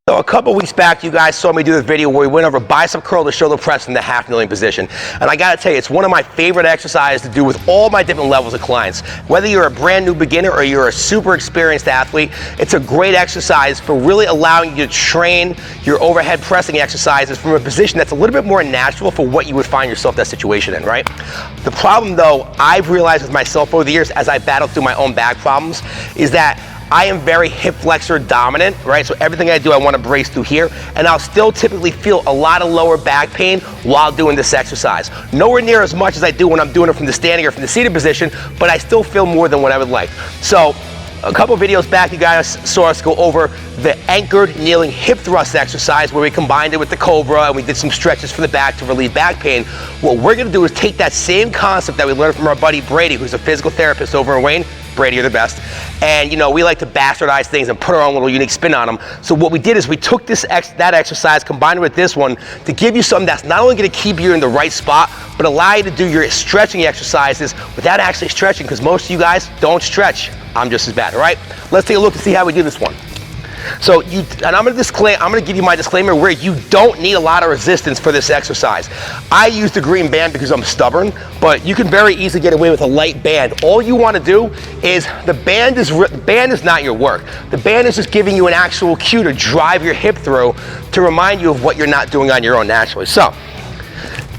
So a couple weeks back, you guys saw me do this video where we went over bicep curl to shoulder press in the half kneeling position. And I gotta tell you, it's one of my favorite exercises to do with all my different levels of clients. Whether you're a brand new beginner or you're a super experienced athlete, it's a great exercise for really allowing you to train your overhead pressing exercises from a position that's a little bit more natural for what you would find yourself in that situation in, right? The problem though, I've realized with myself over the years as I battled through my own back problems, is that I am very hip flexor dominant, right? So everything I do, I want to brace through here, and I'll still typically feel a lot of lower back pain while doing this exercise. Nowhere near as much as I do when I'm doing it from the standing or from the seated position, but I still feel more than what I would like. So a couple videos back, you guys saw us go over the anchored kneeling hip thrust exercise where we combined it with the Cobra and we did some stretches for the back to relieve back pain. What we're gonna do is take that same concept that we learned from our buddy Brady, who's a physical therapist over in Wayne. Brady, you're the best. And you know, we like to bastardize things and put our own little unique spin on them. So what we did is we took that exercise, combined it with this one to give you something that's not only gonna keep you in the right spot, but allow you to do your stretching exercises without actually stretching, because most of you guys don't stretch. I'm just as bad, all right? Let's take a look and see how we do this one. So I'm gonna give you my disclaimer where you don't need a lot of resistance for this exercise. I use the green band because I'm stubborn, but you can very easily get away with a light band. All you wanna do is, the band is not your work. The band is just giving you an actual cue to drive your hip through to remind you of what you're not doing on your own naturally. So,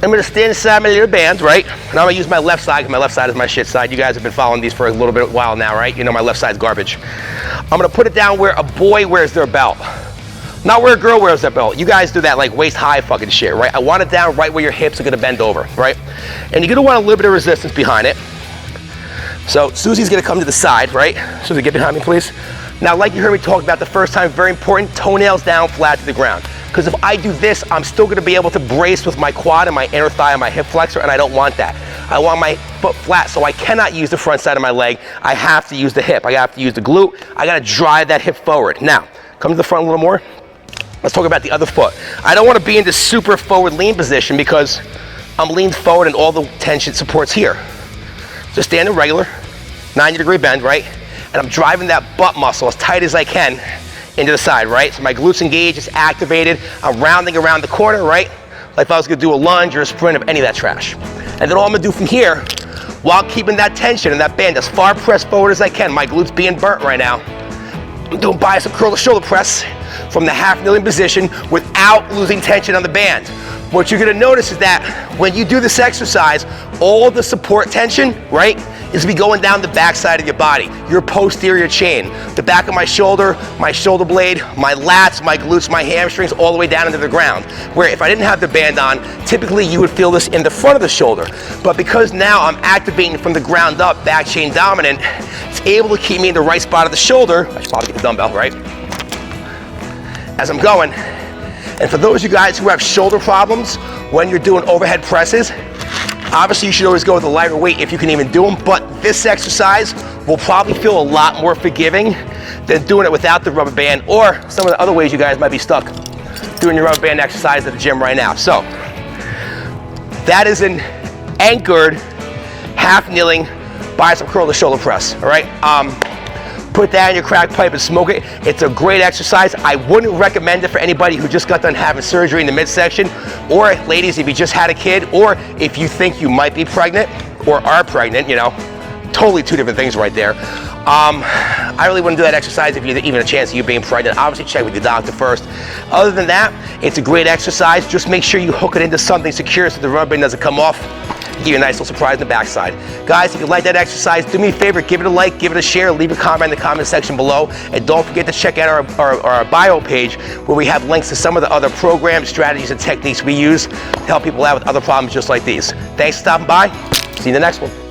I'm gonna stand inside my little band, right? And I'm gonna use my left side, because my left side is my shit side. You guys have been following these for a little bit while now, right? You know my left side's garbage. I'm gonna put it down where a boy wears their belt. Not where a girl wears their belt. You guys do that like waist high fucking shit, right? I want it down right where your hips are gonna bend over, right? And you're gonna want a little bit of resistance behind it. So Susie's gonna come to the side, right? Susie, get behind me, please. Now, like you heard me talk about the first time, very important, toenails down flat to the ground. Because if I do this, I'm still gonna be able to brace with my quad and my inner thigh and my hip flexor, and I don't want that. I want my foot flat, so I cannot use the front side of my leg. I have to use the hip. I have to use the glute. I gotta drive that hip forward. Now, come to the front a little more. Let's talk about the other foot. I don't wanna be in this super forward lean position because I'm leaned forward and all the tension supports here. Just stand in regular, 90-degree bend, right? And I'm driving that butt muscle as tight as I can into the side, right? So my glutes engaged, it's activated. I'm rounding around the corner, right? Like if I was gonna do a lunge or a sprint of any of that trash. And then all I'm gonna do from here, while keeping that tension and that band as far pressed forward as I can, my glutes being burnt right now, I'm doing bicep curl to shoulder press from the half kneeling position without losing tension on the band. What you're gonna notice is that when you do this exercise, all the support tension, right, is gonna be going down the back side of your body, your posterior chain, the back of my shoulder blade, my lats, my glutes, my hamstrings, all the way down into the ground. Where if I didn't have the band on, typically you would feel this in the front of the shoulder. But because now I'm activating from the ground up, back chain dominant, it's able to keep me in the right spot of the shoulder. I should probably get the dumbbell, right? As I'm going. And for those of you guys who have shoulder problems when you're doing overhead presses, obviously you should always go with a lighter weight if you can even do them, but this exercise will probably feel a lot more forgiving than doing it without the rubber band, or some of the other ways you guys might be stuck doing your rubber band exercise at the gym right now. So that is an anchored half kneeling bicep curl to shoulder press, all right? Put that in your crack pipe and smoke it. It's a great exercise. I wouldn't recommend it for anybody who just got done having surgery in the midsection, or ladies, if you just had a kid, or if you think you might be pregnant or are pregnant, you know, totally two different things right there. I really wouldn't do that exercise if you had even a chance of you being pregnant. Obviously check with your doctor first. Other than that, it's a great exercise. Just make sure you hook it into something secure so the rubber band doesn't come off. Give you a nice little surprise in the backside. Guys, if you like that exercise, do me a favor, give it a like, give it a share, leave a comment in the comment section below, and don't forget to check out our bio page where we have links to some of the other programs, strategies, and techniques we use to help people out with other problems just like these. Thanks for stopping by. See you in the next one.